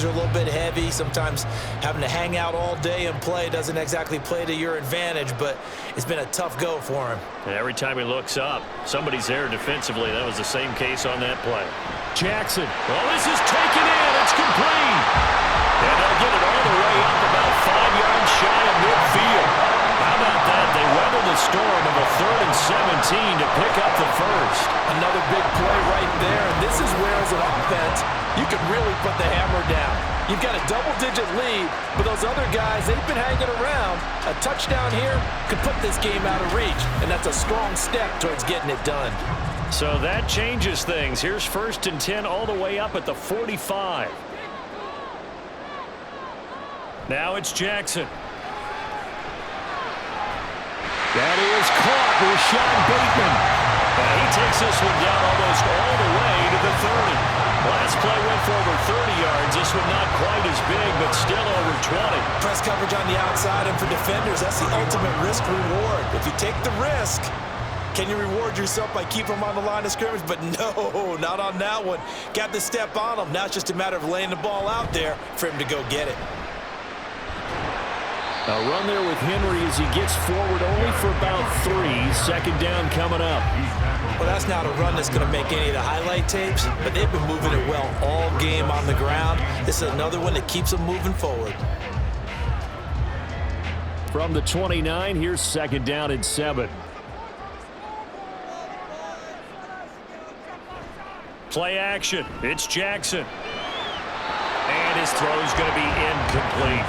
are a little bit heavy. Sometimes having to hang out all day and play doesn't exactly play to your advantage, but it's been a tough go for him. And every time he looks up, somebody's there defensively. That was the same case on that play. Jackson. Well, this is taken in. It's complete. And they'll get it all the way up about 5 yards shy of midfield. How about that? They weather the storm of a 3rd and 17 to pick up the first. Another big play right there, and this is where, as an offense, you can really put the hammer down. You've got a double-digit lead, but those other guys, they've been hanging around. A touchdown here could put this game out of reach, and that's a strong step towards getting it done. So that changes things. Here's 1st and 10 all the way up at the 45. Now it's Jackson. That is caught with Sean Bateman. And he takes this one down almost all the way to the 30. Last play went for over 30 yards. This one not quite as big, but still over 20. Press coverage on the outside, and for defenders, that's the ultimate risk-reward. If you take the risk, can you reward yourself by keeping them on the line of scrimmage? But no, not on that one. Got the step on them. Now it's just a matter of laying the ball out there for him to go get it. A run there with Henry as he gets forward only for about 3. 2nd down coming up. Well, that's not a run that's going to make any of the highlight tapes, but they've been moving it well all game on the ground. This is another one that keeps them moving forward. From the 29, here's 2nd down and 7. Play action. It's Jackson. And his throw is going to be incomplete.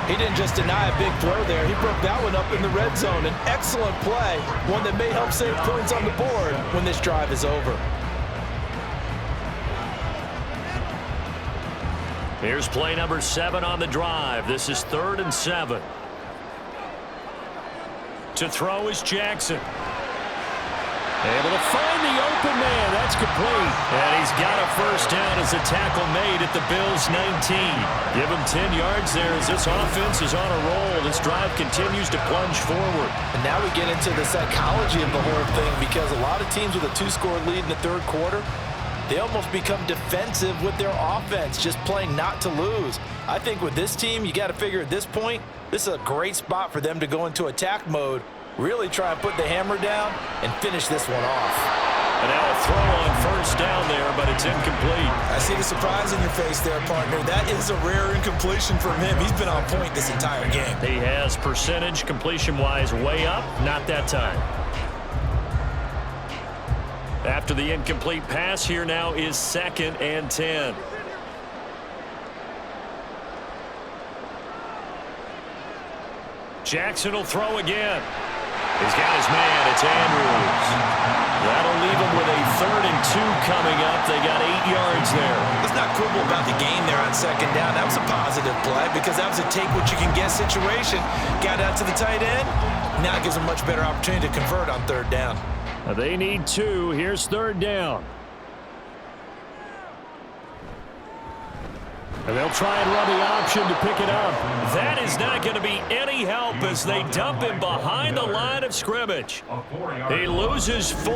He didn't just deny a big throw there. He broke that one up in the red zone. An excellent play, one that may help save points on the board when this drive is over. Here's play number 7 on the drive. This is 3rd and 7. To throw is Jackson. Able to find the open man. That's complete. And he's got a 1st down as a tackle made at the Bills' 19. Give him 10 yards there as this offense is on a roll. This drive continues to plunge forward. And now we get into the psychology of the whole thing, because a lot of teams with a 2-score lead in the 3rd quarter, they almost become defensive with their offense, just playing not to lose. I think with this team, you got to figure at this point, this is a great spot for them to go into attack mode, really try and put the hammer down and finish this one off. And now a throw on 1st down there, but it's incomplete. I see the surprise in your face there, partner. That is a rare incompletion from him. He's been on point this entire game. He has percentage completion-wise way up, not that time. After the incomplete pass, here now is 2nd and 10. Jackson will throw again. He's got his man. It's Andrews. That'll leave him with a 3rd and 2 coming up. They got 8 yards there. Let's not quibble about the gain there on 2nd down. That was a positive play because that was a take-what-you-can-get situation. Got out to the tight end. Now it gives them a much better opportunity to convert on 3rd down. They need 2. Here's 3rd down. And they'll try and run the option to pick it up. That is not going to be any help as they dump him behind the line of scrimmage. He loses 4,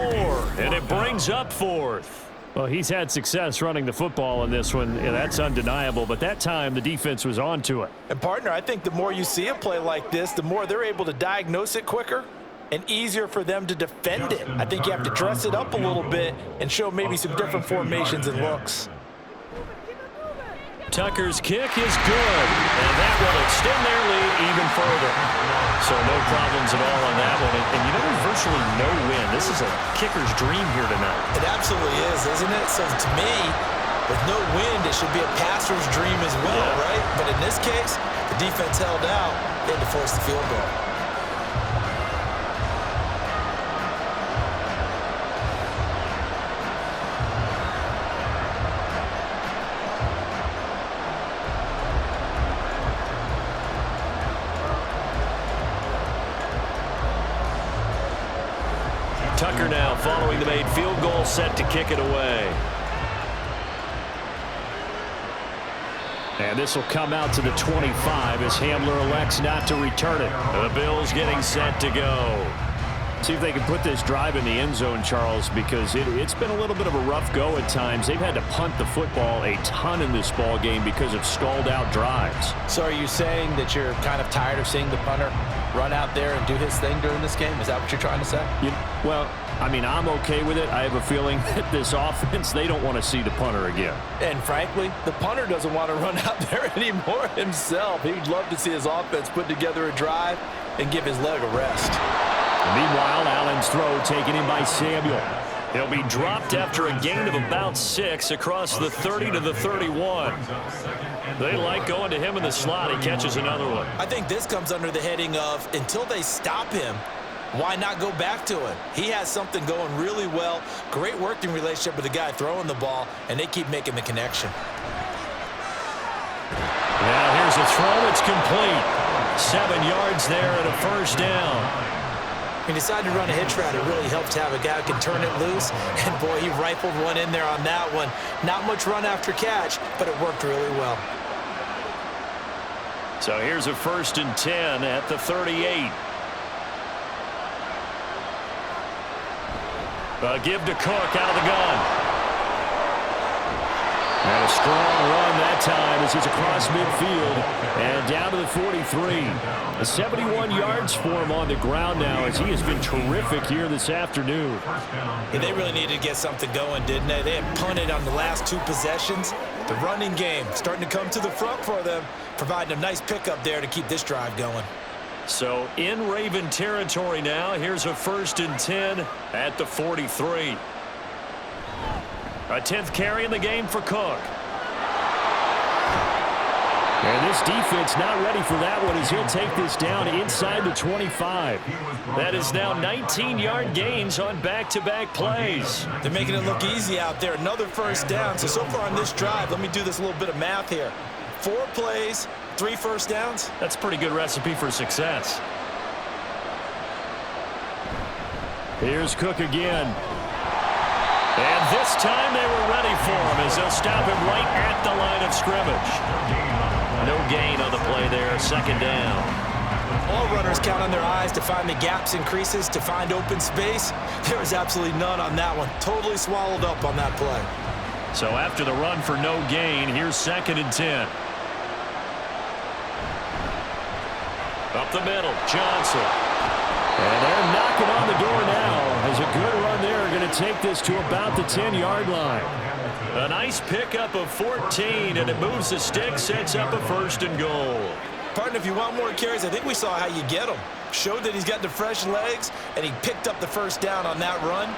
and it brings up 4th. Well, he's had success running the football in this one, and that's undeniable. But that time, the defense was on to it. And, partner, I think the more you see a play like this, the more they're able to diagnose it quicker and easier for them to defend it. I think you have to dress it up a little bit and show maybe some different formations and looks. Tucker's kick is good, and that will extend their lead even further. So no problems at all on that one. And you know, there's virtually no win. This is a kicker's dream here tonight. It absolutely is, isn't it? So to me, with no wind, it should be a passer's dream as well, right? But in this case, the defense held out. They had to force the field goal. Tucker now following the made field goal, set to kick it away. And this will come out to the 25 as Hamler elects not to return it. The Bills getting set to go. See if they can put this drive in the end zone, Charles, because it's been a little bit of a rough go at times. They've had to punt the football a ton in this ball game because of stalled out drives. So are you saying that you're kind of tired of seeing the punter run out there and do his thing during this game? Is that what you're trying to say? Well, I mean, I'm okay with it. I have a feeling that this offense, they don't want to see the punter again. And frankly, the punter doesn't want to run out there anymore himself. He'd love to see his offense put together a drive and give his leg a rest. Meanwhile, Allen's throw taken in by Samuel. He'll be dropped after a gain of about 6 across the 30 to the 31. They like going to him in the slot. He catches another one. I think this comes under the heading of until they stop him, why not go back to it? He has something going really well. Great working relationship with the guy throwing the ball, and they keep making the connection. Now here's a throw. It's complete. 7 yards there and a first down. He decided to run a hitch route. It really helps to have a guy who can turn it loose. And, boy, he rifled one in there on that one. Not much run after catch, but it worked really well. So here's a 1st and 10 at the 38. Give to Cook out of the gun. And a strong run that time as he's across midfield and down to the 43. 71 yards for him on the ground now as he has been terrific here this afternoon. Yeah, they really needed to get something going, didn't they? They had punted on the last 2 possessions. The running game starting to come to the front for them, providing a nice pickup there to keep this drive going. So in Raven territory now, here's a 1st and 10 at the 43. A 10th carry in the game for Cook. And this defense not ready for that one as he'll take this down inside the 25. That is now 19-yard gains on back-to-back plays. They're making it look easy out there. Another first down. So far on this drive, let me do this little bit of math here. 4 plays, 3 first downs. That's a pretty good recipe for success. Here's Cook again. And this time they were ready for him as they'll stop him right at the line of scrimmage. No gain on the play there, 2nd down. All runners count on their eyes to find the gaps and creases, to find open space. There is absolutely none on that one. Totally swallowed up on that play. So after the run for no gain, here's 2nd and 10. Up the middle, Johnson. And they're knocking on the door now. As a good run there, going to take this to about the 10-yard line. A nice pickup of 14, and it moves the stick, sets up a 1st and goal. Partner, if you want more carries, I think we saw how you get them. Showed that he's got the fresh legs, and he picked up the first down on that run.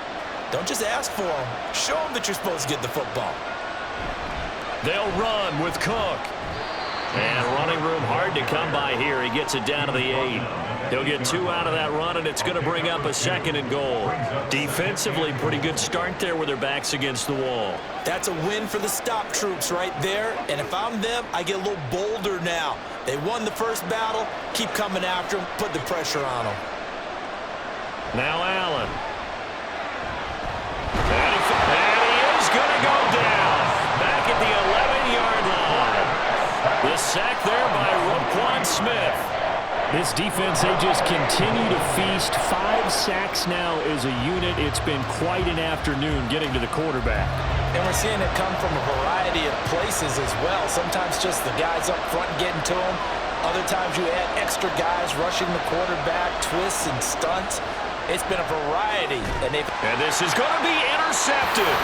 Don't just ask for them. Show them that you're supposed to get the football. They'll run with Cook. And running room hard to come by here. He gets it down to the 8. He'll get 2 out of that run, and it's going to bring up a 2nd and goal. Defensively, pretty good start there with their backs against the wall. That's a win for the stop troops right there. And if I'm them, I get a little bolder now. They won the first battle. Keep coming after them. Put the pressure on them. Now Allen. And he is going to go down. Back at the 11-yard line. The sack there by Roquan Smith. This defense, they just continue to feast. 5 sacks now as a unit. It's been quite an afternoon getting to the quarterback. And we're seeing it come from a variety of places as well. Sometimes just the guys up front getting to them. Other times you add extra guys rushing the quarterback, twists and stunts. It's been a variety. And this is going to be intercepted.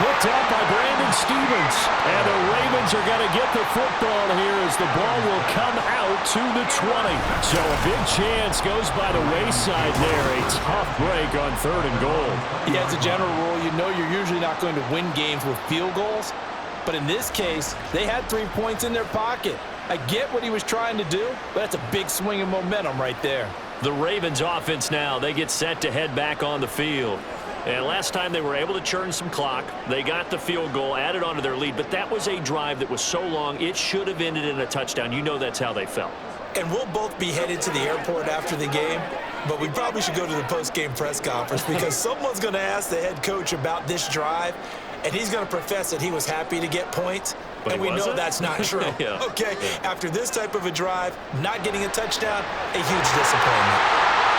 Picked up by Brandon Stevens. And the Ravens are going to get the football here as the ball will come out to the 20. So a big chance goes by the wayside there. A tough break on 3rd and goal. Yeah, as a general rule, you know you're usually not going to win games with field goals. But in this case, they had 3 points in their pocket. I get what he was trying to do, but that's a big swing of momentum right there. The Ravens offense now, they get set to head back on the field. And last time they were able to churn some clock. They got the field goal, added on to their lead. But that was a drive that was so long, it should have ended in a touchdown. You know that's how they felt. And we'll both be headed to the airport after the game. But we probably should go to the post-game press conference because someone's going to ask the head coach about this drive. And he's going to profess that he was happy to get points. But and we know that's not true. Yeah. Okay, after this type of a drive, not getting a touchdown, a huge disappointment.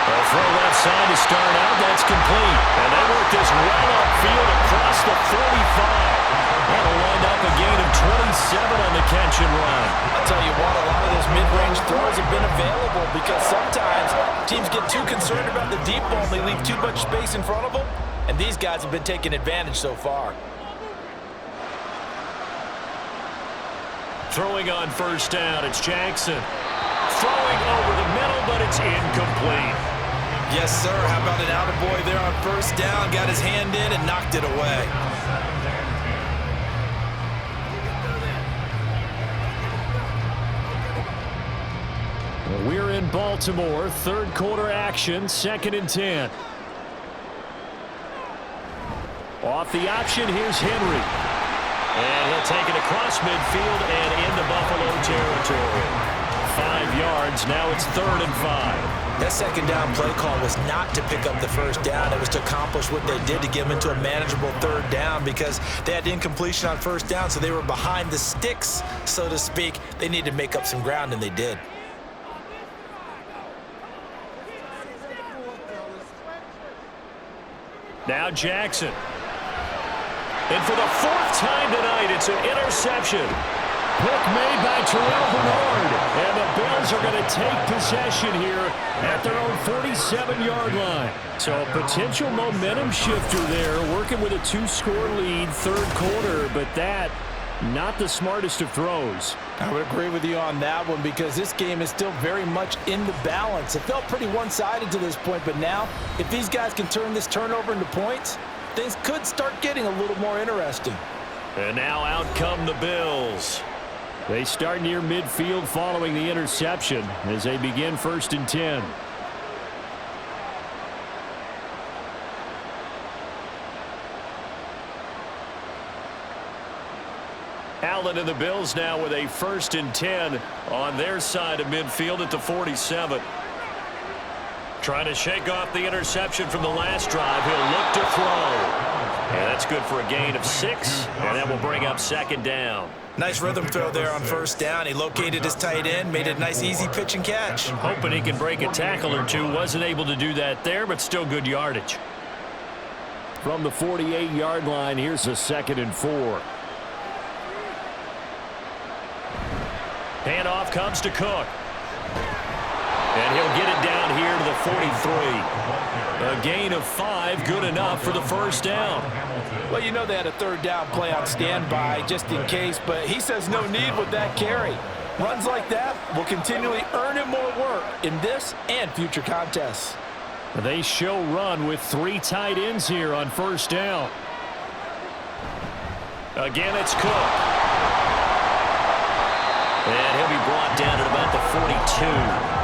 A throw left side to start out. That's complete. And they work this well upfield across the 45. That'll wind up a gain of 27 on the catch and run. I'll tell you what, a lot of those mid-range throws have been available because sometimes teams get too concerned about the deep ball and they leave too much space in front of them. And these guys have been taking advantage so far. Throwing on first down, it's Jackson. Throwing over the middle, but it's incomplete. Yes, sir. How about an attaboy there on first down? Got his hand in and knocked it away. We're in Baltimore. Third quarter action, 2nd and 10. Off the option, here's Henry. And he'll take it across midfield and into Buffalo territory. 5 yards, now it's 3rd and 5. That second down play call was not to pick up the first down. It was to accomplish what they did to get them into a manageable 3rd down because they had incompletion on first down, so they were behind the sticks, so to speak. They needed to make up some ground, and they did. Now Jackson. And for the 4th time tonight, it's an interception. Pick made by Terrell Bernard. And the Bills are going to take possession here at their own 47-yard line. So a potential momentum shifter there, working with a 2-score lead, 3rd quarter, but that not the smartest of throws. I would agree with you on that one because this game is still very much in the balance. It felt pretty one-sided to this point, but now if these guys can turn this turnover into points, things could start getting a little more interesting. And now out come the Bills. They start near midfield following the interception as they begin 1st and 10. Allen and the Bills now with a 1st and 10 on their side of midfield at the 47. Trying to shake off the interception from the last drive. He'll look to throw. And that's good for a gain of 6. And that will bring up 2nd down. Nice rhythm throw there on first down. He located his tight end, made it a nice easy pitch and catch. Hoping he can break a tackle or two. Wasn't able to do that there, but still good yardage. From the 48-yard line, here's a 2nd and 4. Handoff comes to Cook. And he'll get it down here to the 43. A gain of 5, good enough for the 1st down. Well, you know they had a 3rd down play on standby just in case, but he says no need with that carry. Runs like that will continually earn him more work in this and future contests. They show run with 3 tight ends here on 1st down. Again, it's Cook. And he'll be brought down at about the 42.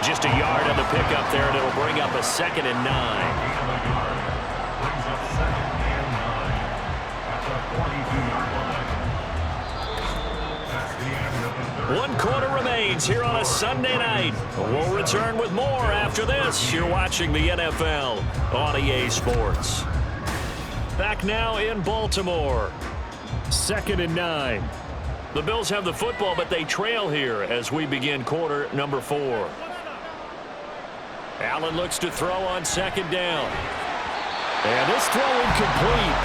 Just a yard on the pickup there, and it'll bring up a 2nd and 9. 1 quarter remains here on a Sunday night. We'll return with more after this. You're watching the NFL on EA Sports. Back now in Baltimore. 2nd and 9. The Bills have the football, but they trail here as we begin quarter number 4. Allen looks to throw on 2nd down. And this throw incomplete.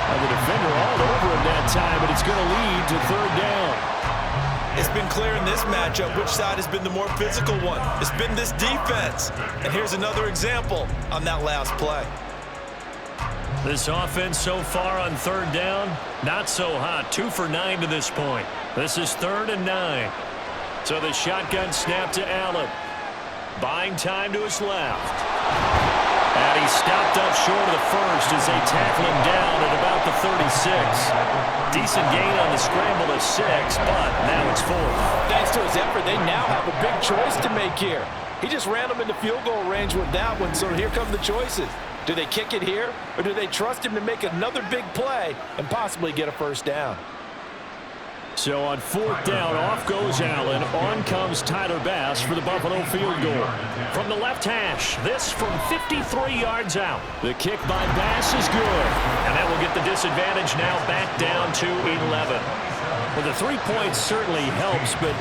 And the defender all over him that time, but it's going to lead to 3rd down. It's been clear in this matchup which side has been the more physical one. It's been this defense. And here's another example on that last play. This offense so far on 3rd down, not so hot. 2 for 9 to this point. This is 3rd and 9. So the shotgun snap to Allen. Buying time to his left. And he stopped up short of the 1st as they tackle him down at about the 36. Decent gain on the scramble of 6, but now it's 4th. Thanks to his effort, they now have a big choice to make here. He just ran them into field goal range with that one, so here come the choices. Do they kick it here, or do they trust him to make another big play and possibly get a 1st down? So on 4th down, off goes Allen. On comes Tyler Bass for the Buffalo field goal. From the left hash, this from 53 yards out. The kick by Bass is good. And that will get the disadvantage now back down to 11. Well, the 3 points certainly helps, but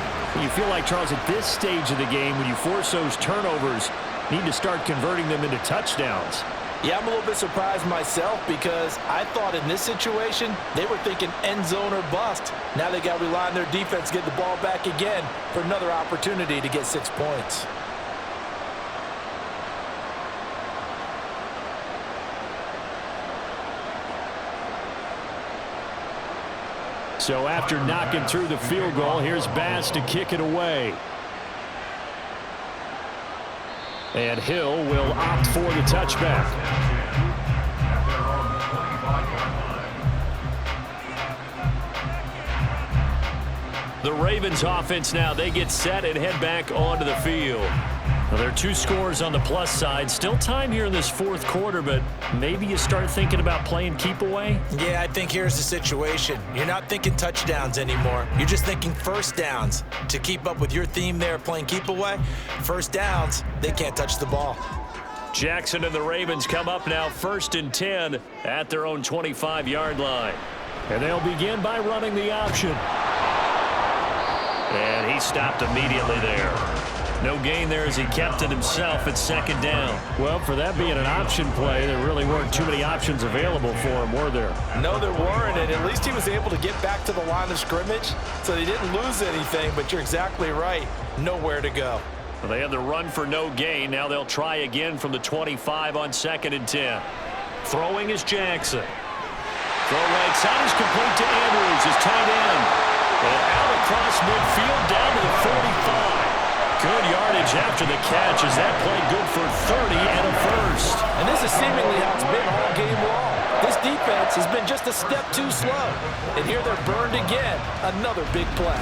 you feel like, Charles, at this stage of the game, when you force those turnovers, Need to start converting them into touchdowns. Yeah, I'm a little bit surprised myself because I thought in this situation they were thinking end zone or bust. Now they got to rely on their defense to get the ball back again for another opportunity to get 6 points. So after knocking through the field goal, here's Bass to kick it away. And Hill will opt for the touchback. The Ravens offense now, they get set and head back onto the field. Well, there are 2 scores on the plus side. Still time here in this fourth quarter, but maybe you start thinking about playing keep away? Yeah, I think here's the situation. You're not thinking touchdowns anymore. You're just thinking first downs. To keep up with your theme there, playing keep away, first downs, they can't touch the ball. Jackson and the Ravens come up now 1st and 10 at their own 25-yard line. And they'll begin by running the option. And he stopped immediately there. No gain there as he kept it himself at 2nd down. Well, for that being an option play, there really weren't too many options available for him, were there? No, there weren't, and at least he was able to get back to the line of scrimmage, so they didn't lose anything, but you're exactly right. Nowhere to go. Well, they had the run for no gain. Now they'll try again from the 25 on 2nd and 10. Throwing is Jackson. Throw right side is complete to Andrews, his tight end. And out across midfield down to the 45. Good yardage after the catch as that play good for 30 and a first. And this is seemingly how it's been all game long. This defense has been just a step too slow. And here they're burned again. Another big play.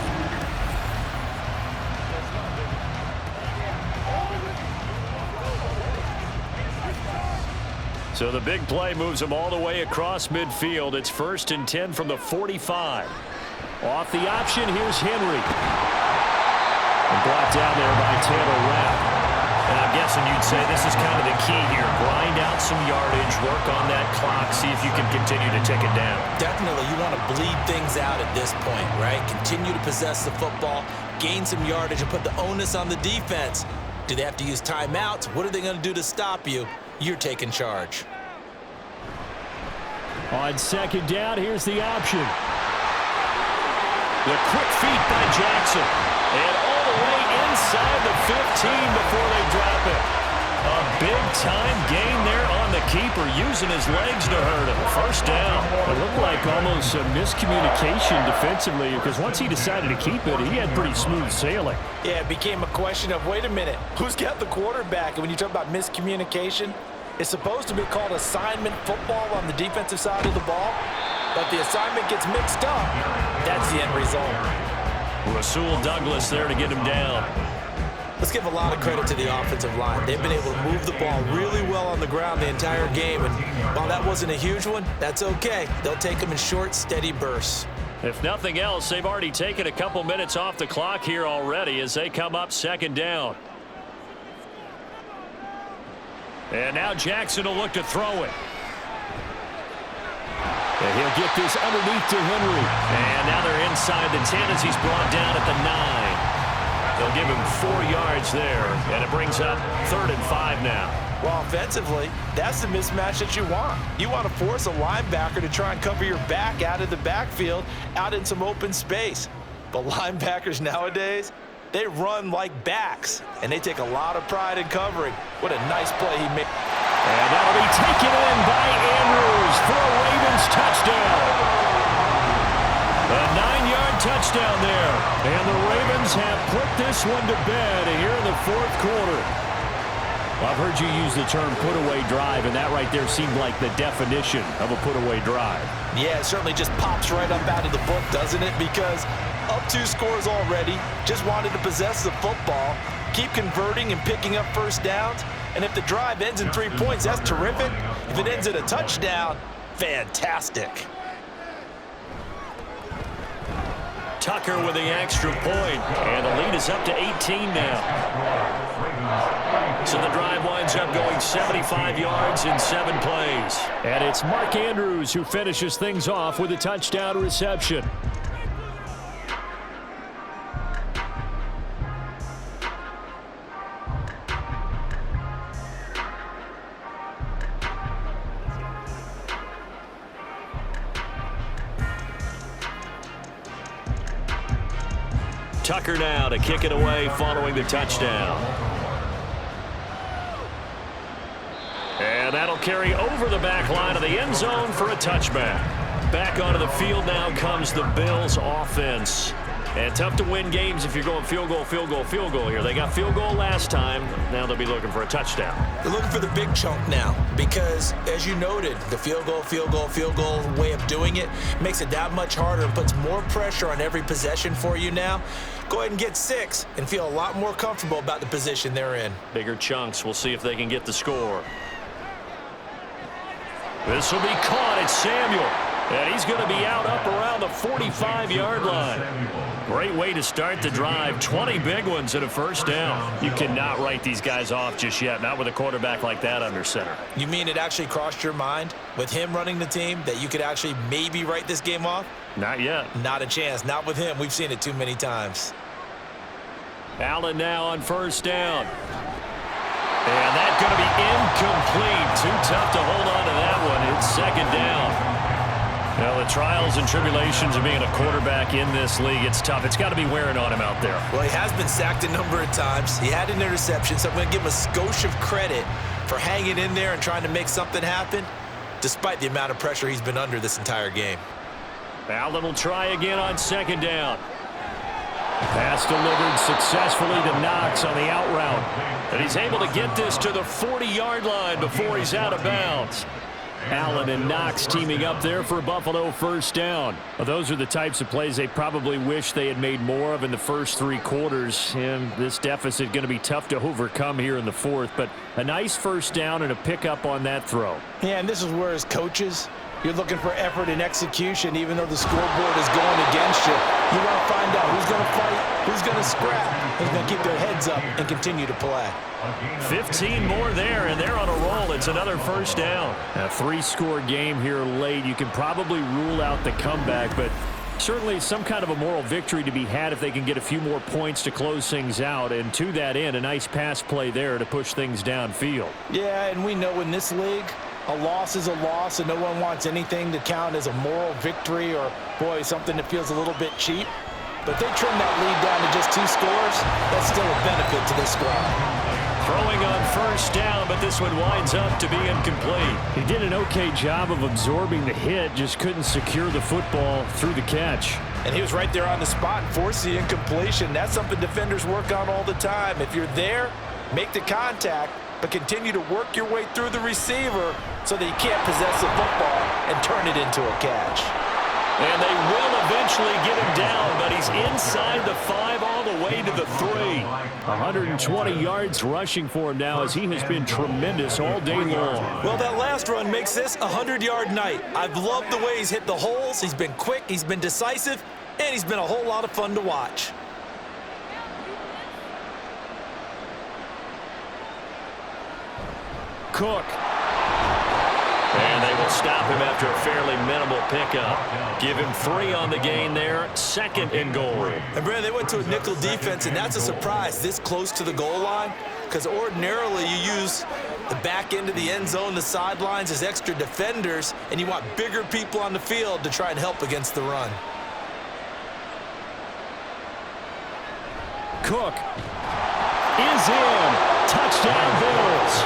So the big play moves them all the way across midfield. It's 1st and 10 from the 45. Off the option, here's Henry. And brought down there by Taylor Rapp. And I'm guessing you'd say this is kind of the key here. Grind out some yardage, work on that clock, see if you can continue to take it down. Definitely, you want to bleed things out at this point, right? Continue to possess the football, gain some yardage, and put the onus on the defense. Do they have to use timeouts? What are they going to do to stop you? You're taking charge. On 2nd down, here's the option. The quick feet by Jackson. And all the way inside the 15 before they drop it. A big-time gain there on the keeper, using his legs to hurt him. First down. It looked like almost a miscommunication defensively because once he decided to keep it, he had pretty smooth sailing. Yeah, it became a question of, wait a minute, who's got the quarterback? And when you talk about miscommunication, it's supposed to be called assignment football on the defensive side of the ball. But the assignment gets mixed up. That's the end result. Rasul Douglas there to get him down. Let's give a lot of credit to the offensive line. They've been able to move the ball really well on the ground the entire game. And while that wasn't a huge one, that's okay. They'll take them in short, steady bursts. If nothing else, they've already taken a couple minutes off the clock here already as they come up 2nd down. And now Jackson will look to throw it. And he'll get this underneath to Henry. And now they're inside the 10 as he's brought down at the 9. They'll give him 4 yards there, and it brings up 3rd and 5 now. Well, offensively, that's the mismatch that you want. You want to force a linebacker to try and cover your back out of the backfield, out in some open space. But linebackers nowadays, they run like backs, and they take a lot of pride in covering. What a nice play he made. And that'll be taken in by Andrews for a Ravens touchdown. A 9-yard touchdown there. And the Ravens have put this one to bed here in the 4th quarter. Well, I've heard you use the term put-away drive, and that right there seemed like the definition of a put-away drive. Yeah, it certainly just pops right up out of the book, doesn't it? Because up 2 scores already, just wanted to possess the football, keep converting and picking up first downs. And if the drive ends in 3 points, that's terrific. If it ends in a touchdown, fantastic. Tucker with the extra point, and the lead is up to 18 now. So the drive winds up going 75 yards in 7 plays. And it's Mark Andrews who finishes things off with a touchdown reception. Tucker now to kick it away following the touchdown. And that'll carry over the back line of the end zone for a touchback. Back onto the field now comes the Bills offense. And tough to win games if you're going field goal, field goal, field goal here. They got field goal last time. Now they'll be looking for a touchdown. They're looking for the big chunk now because, as you noted, the field goal way of doing it makes it that much harder and puts more pressure on every possession for you now. Go ahead and get 6 and feel a lot more comfortable about the position they're in. Bigger chunks. We'll see if they can get the score. This will be caught. It's Samuel. And he's going to be out up around the 45-yard line. Great way to start the drive. 20 big ones and a first down. You cannot write these guys off just yet, not with a quarterback like that under center. You mean it actually crossed your mind with him running the team that you could actually maybe write this game off? Not yet. Not a chance. Not with him. We've seen it too many times. Allen now on first down. And that's going to be incomplete. Too tough to hold on to that one. It's second down. Well, the trials and tribulations of being a quarterback in this league, it's tough. It's got to be wearing on him out there. Well, he has been sacked a number of times. He had an interception, so I'm going to give him a skosh of credit for hanging in there and trying to make something happen, despite the amount of pressure he's been under this entire game. Allen will try again on second down. Pass delivered successfully to Knox on the out route. And he's able to get this to the 40-yard line before he's out of bounds. Allen and Knox teaming up there for Buffalo first down. Well, those are the types of plays they probably wish they had made more of in the first 3 quarters. And this deficit going to be tough to overcome here in the fourth. But a nice first down and a pickup on that throw. Yeah, and this is where as coaches, you're looking for effort and execution, even though the scoreboard is going against you. You want to find out who's going to fight, who's going to scrap, who's going to keep their heads up and continue to play. 15 more there, and they're on a roll. It's another first down. A 3-score game here late. You can probably rule out the comeback, but certainly some kind of a moral victory to be had if they can get a few more points to close things out. And to that end, a nice pass play there to push things downfield. Yeah, and we know in this league, a loss is a loss, and no one wants anything to count as a moral victory or, boy, something that feels a little bit cheap. But they trim that lead down to just 2 scores. That's still a benefit to this squad. Throwing on first down, but this one winds up to be incomplete. He did an okay job of absorbing the hit, just couldn't secure the football through the catch. And he was right there on the spot and forced the incompletion. That's something defenders work on all the time. If you're there, make the contact, but continue to work your way through the receiver so that you can't possess the football and turn it into a catch. And they will eventually get him down, but he's inside the 5 all the way to the 3. 120 yards rushing for him now as he has been tremendous all day long. Well, that last run makes this a 100-yard night. I've loved the way he's hit the holes. He's been quick, he's been decisive, and he's been a whole lot of fun to watch. Cook. And they will stop him after a fairly minimal pickup. Give him 3 on the gain there. 2nd and goal. And, Brad, they went to a nickel defense, and that's a surprise this close to the goal line because ordinarily you use the back end of the end zone, the sidelines as extra defenders, and you want bigger people on the field to try and help against the run. Cook is in. Touchdown, Bills.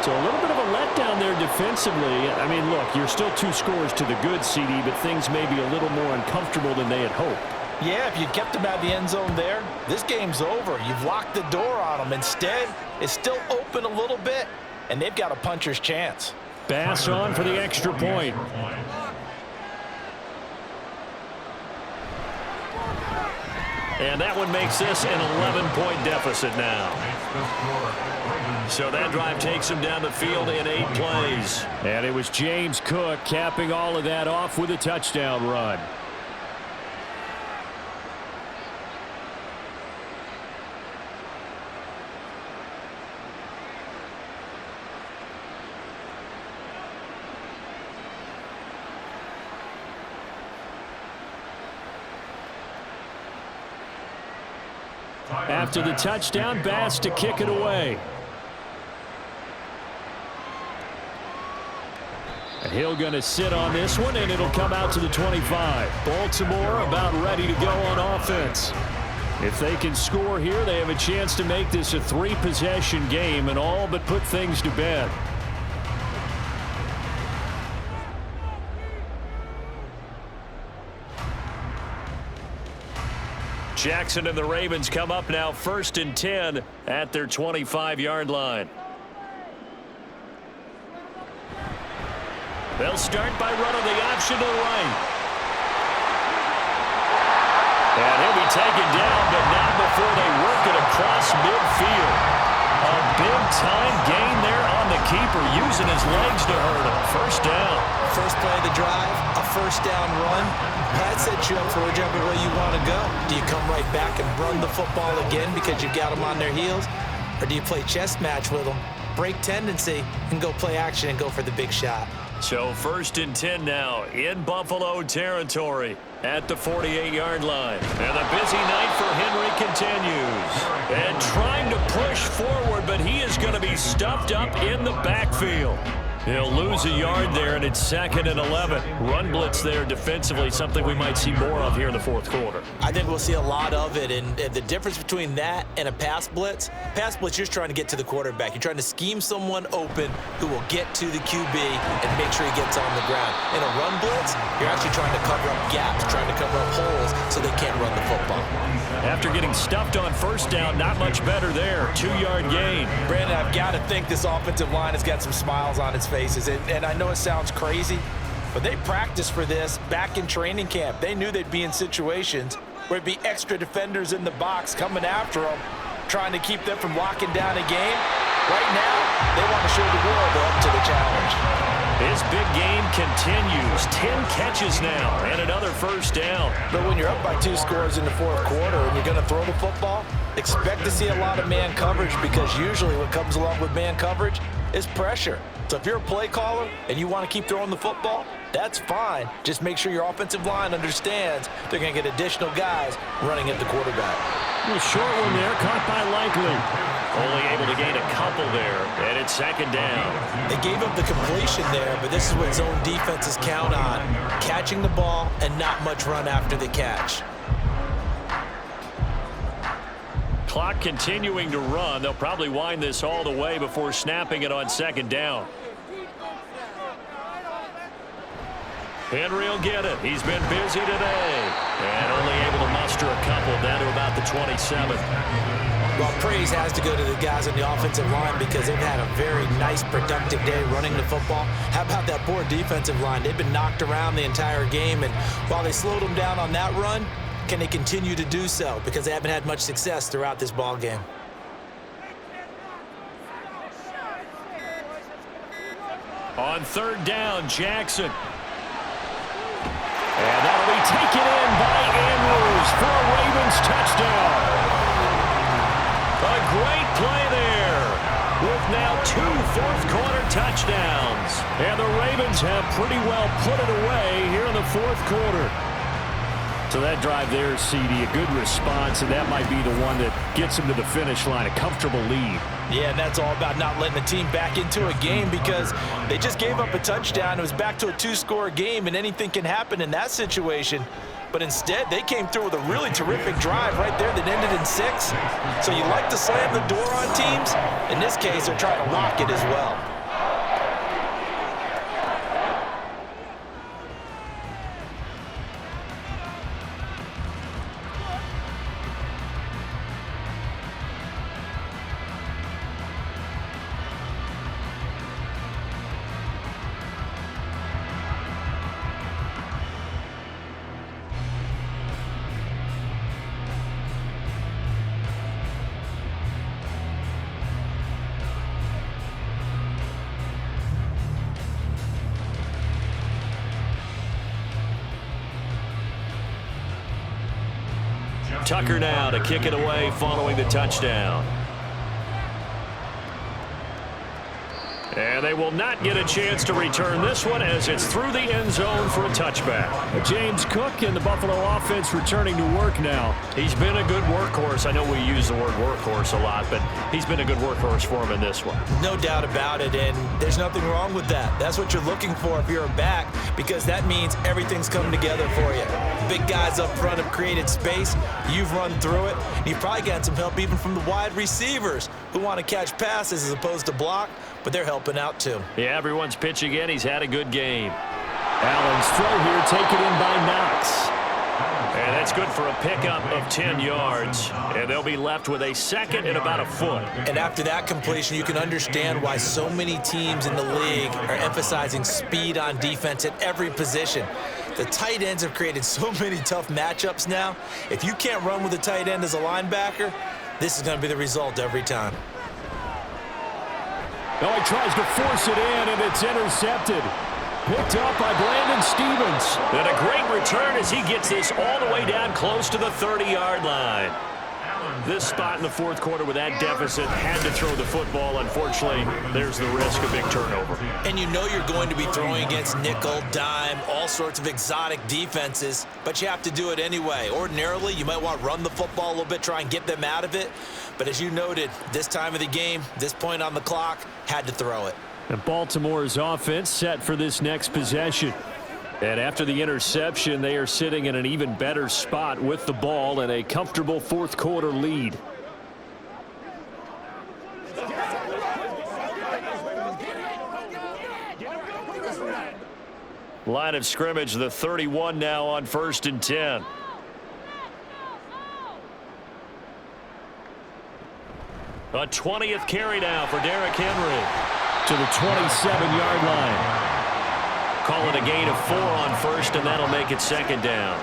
So a little bit of a letdown there defensively. I mean, look, you're still 2 scores to the good, CD, but things may be a little more uncomfortable than they had hoped. Yeah, if you kept them out of the end zone there, this game's over. You've locked the door on them. Instead, it's still open a little bit, and they've got a puncher's chance. Bass on for the extra point. And that one makes this an 11-point deficit now. So that drive takes him down the field in 8 plays. And it was James Cook capping all of that off with a touchdown run. After the touchdown, Bass to kick it away. He'll going to sit on this one, and it'll come out to the 25. Baltimore about ready to go on offense. If they can score here, they have a chance to make this a 3-possession game and all but put things to bed. Jackson and the Ravens come up now 1st and 10 at their 25-yard line. They'll start by running the option to the right. And he'll be taken down, but not before they work it across midfield. A big-time gain there on the keeper, using his legs to hurt him. First down. First play of the drive, a first down run. That sets you up for whichever way you want to go. Do you come right back and run the football again because you've got them on their heels? Or do you play chess match with them, break tendency, and go play action and go for the big shot? So 1st and 10 now in Buffalo territory at the 48-yard line. And the busy night for Henry continues. And trying to push forward, but he is going to be stuffed up in the backfield. He'll lose a yard there, and it's 2nd and 11. Run blitz there defensively, something we might see more of here in the 4th quarter. I think we'll see a lot of it, and the difference between that and a pass blitz, you're just trying to get to the quarterback. You're trying to scheme someone open who will get to the QB and make sure he gets on the ground. In a run blitz, you're actually trying to cover up gaps, trying to cover up holes so they can't run the football. After getting stuffed on first down, not much better there. 2-yard gain. Brandon, I've got to think this offensive line has got some smiles on its faces. And I know it sounds crazy, but they practiced for this back in training camp. They knew they'd be in situations where it'd be extra defenders in the box coming after them, trying to keep them from locking down a game. Right now, they want to show the world they're up to the challenge. His big game continues. 10 catches now and another first down. But when you're up by 2 scores in the 4th quarter and you're going to throw the football, expect to see a lot of man coverage, because usually what comes along with man coverage is pressure. So if you're a play caller and you want to keep throwing the football, that's fine. Just make sure your offensive line understands they're going to get additional guys running at the quarterback. A short one there, caught by Likely. Only able to gain a couple there, and it's 2nd down. They gave up the completion there, but this is what zone defenses count on: catching the ball and not much run after the catch. Clock continuing to run. They'll probably wind this all the way before snapping it on 2nd down. Henry will get it. He's been busy today, and only able to muster a couple down to about the 27th. Well, praise has to go to the guys on the offensive line because they've had a very nice, productive day running the football. How about that poor defensive line? They've been knocked around the entire game, and while they slowed them down on that run, can they continue to do so? Because they haven't had much success throughout this ball game. On 3rd down, Jackson. And that'll be taken in by Andrews for a Ravens touchdown. A great play there, with now 2 fourth-quarter touchdowns. And the Ravens have pretty well put it away here in the 4th quarter. So that drive there, CD, a good response, and that might be the one that gets them to the finish line, a comfortable lead. Yeah, and that's all about not letting the team back into a game, because they just gave up a touchdown. It was back to a 2-score game, and anything can happen in that situation. But instead, they came through with a really terrific drive right there that ended in 6. So you like to slam the door on teams. In this case, they're trying to lock it as well. Tucker now to kick it away following the touchdown. And they will not get a chance to return this one as it's through the end zone for a touchback. James Cook and the Buffalo offense returning to work now. He's been a good workhorse. I know we use the word workhorse a lot, but he's been a good workhorse for him in this one. No doubt about it, and there's nothing wrong with that. That's what you're looking for if you're a back, because that means everything's coming together for you. Big guys up front have created space. You've run through it. You've probably gotten some help even from the wide receivers who want to catch passes as opposed to block, but they're helping out too. Yeah, everyone's pitching in. He's had a good game. Allen's throw here taken in by Knox. And that's good for a pickup of 10 yards. And they'll be left with a second and about a foot. And after that completion, you can understand why so many teams in the league are emphasizing speed on defense at every position. The tight ends have created so many tough matchups now. If you can't run with a tight end as a linebacker, this is going to be the result every time. Oh, he tries to force it in, and it's intercepted. Picked up by Brandon Stevens. And a great return as he gets this all the way down close to the 30-yard line. This spot in the fourth quarter with that deficit had to throw the football. Unfortunately, there's the risk of big turnover. And you know you're going to be throwing against nickel, dime, all sorts of exotic defenses, but you have to do it anyway. Ordinarily, you might want to run the football a little bit, try and get them out of it. But as you noted, this time of the game, this point on the clock, had to throw it. And Baltimore's offense set for this next possession. And after the interception, they are sitting in an even better spot with the ball and a comfortable fourth quarter lead. Line of scrimmage, the 31 now on 1st and 10. A 20th carry now for Derrick Henry. To the 27-yard line. Call it a gain of 4 on 1st, and that'll make it 2nd down.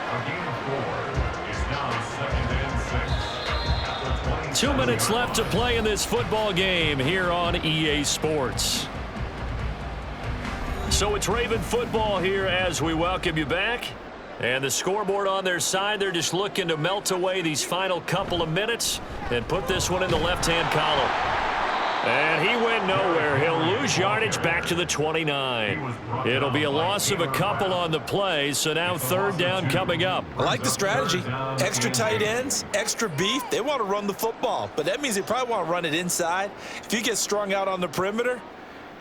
2 minutes left to play in this football game here on EA Sports. So it's Raven football here as we welcome you back. And the scoreboard on their side, they're just looking to melt away these final couple of minutes and put this one in the left-hand column. And he went nowhere. He'll lose yardage back to the 29. It'll be a loss of a couple on the play, so now 3rd down coming up. I like the strategy. Extra tight ends, extra beef. They want to run the football, but that means they probably want to run it inside. If you get strung out on the perimeter,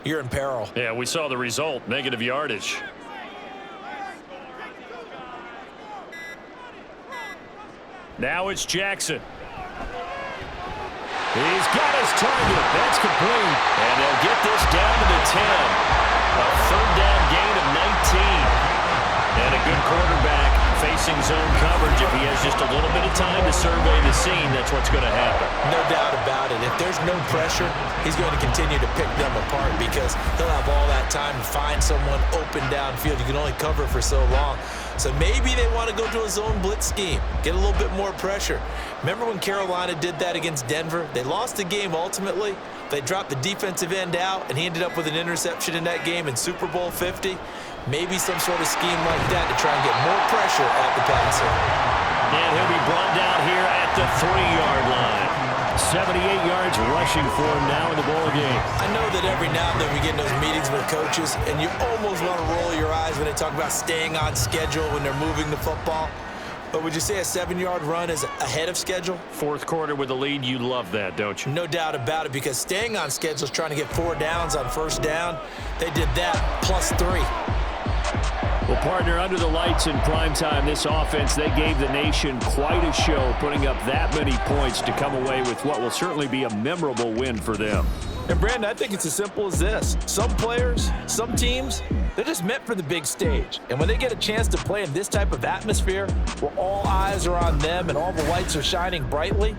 you're in peril. Yeah, we saw the result, negative yardage. Now it's Jackson. He's got his target. That's complete. And they'll get this down to the 10. A 3rd down gain of 19. And a good quarterback facing zone coverage. If he has just a little bit of time to survey the scene, that's what's going to happen. No doubt about it. If there's no pressure, he's going to continue to pick them apart because he'll have all that time to find someone open downfield. You can only cover for so long. So maybe they want to go to a zone blitz scheme, get a little bit more pressure. Remember when Carolina did that against Denver? They lost the game ultimately. They dropped the defensive end out, and he ended up with an interception in that game in Super Bowl 50. Maybe some sort of scheme like that to try and get more pressure at the passer. And he'll be brought down here at the 3-yard line. 78 yards rushing for him now in the ball game. I know that every now and then we get in those meetings with coaches, and you almost want to roll your eyes when they talk about staying on schedule when they're moving the football. But would you say a 7-yard run is ahead of schedule? Fourth quarter with the lead, you love that, don't you? No doubt about it, because staying on schedule is trying to get 4 downs on 1st down. They did that plus 3. Well, partner, under the lights in primetime, this offense, they gave the nation quite a show, putting up that many points to come away with what will certainly be a memorable win for them. And, Brandon, I think it's as simple as this. Some players, some teams, they're just meant for the big stage. And when they get a chance to play in this type of atmosphere where all eyes are on them and all the lights are shining brightly,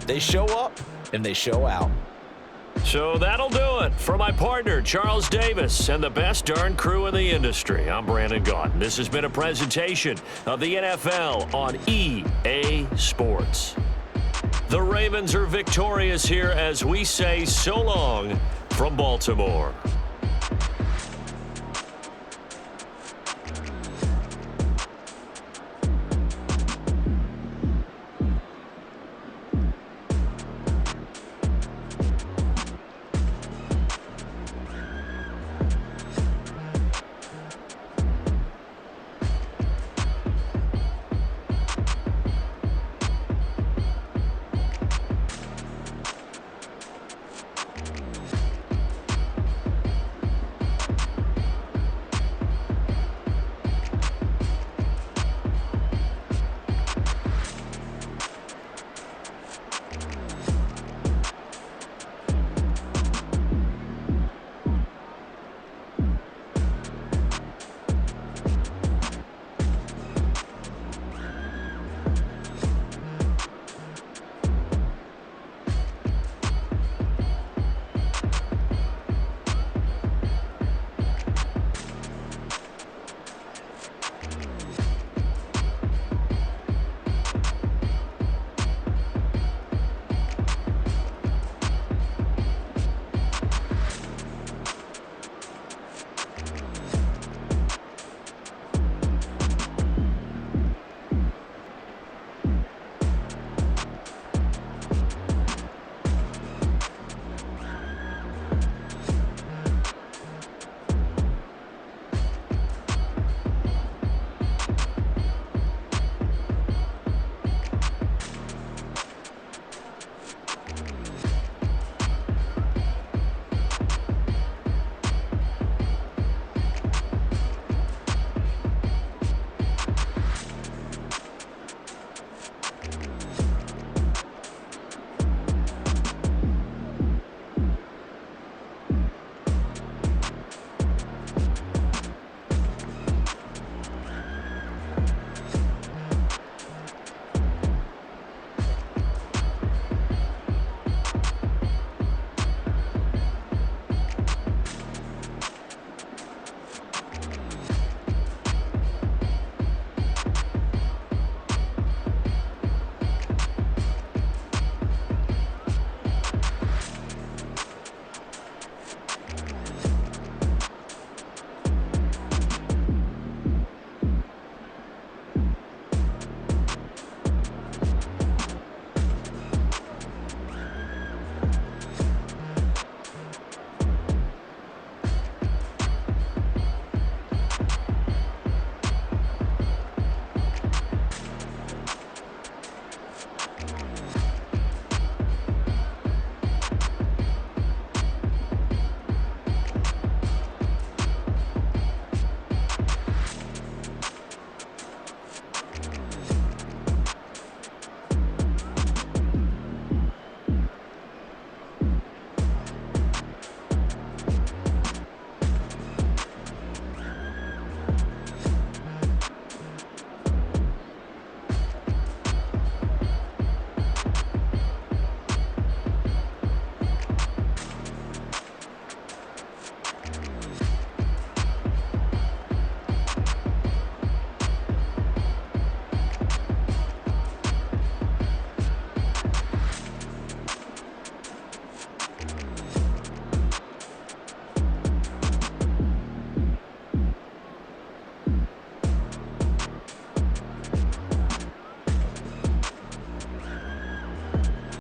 they show up and they show out. So that'll do it for my partner, Charles Davis, and the best darn crew in the industry. I'm Brandon Gaudin. This has been a presentation of the NFL on EA Sports. The Ravens are victorious here as we say so long from Baltimore.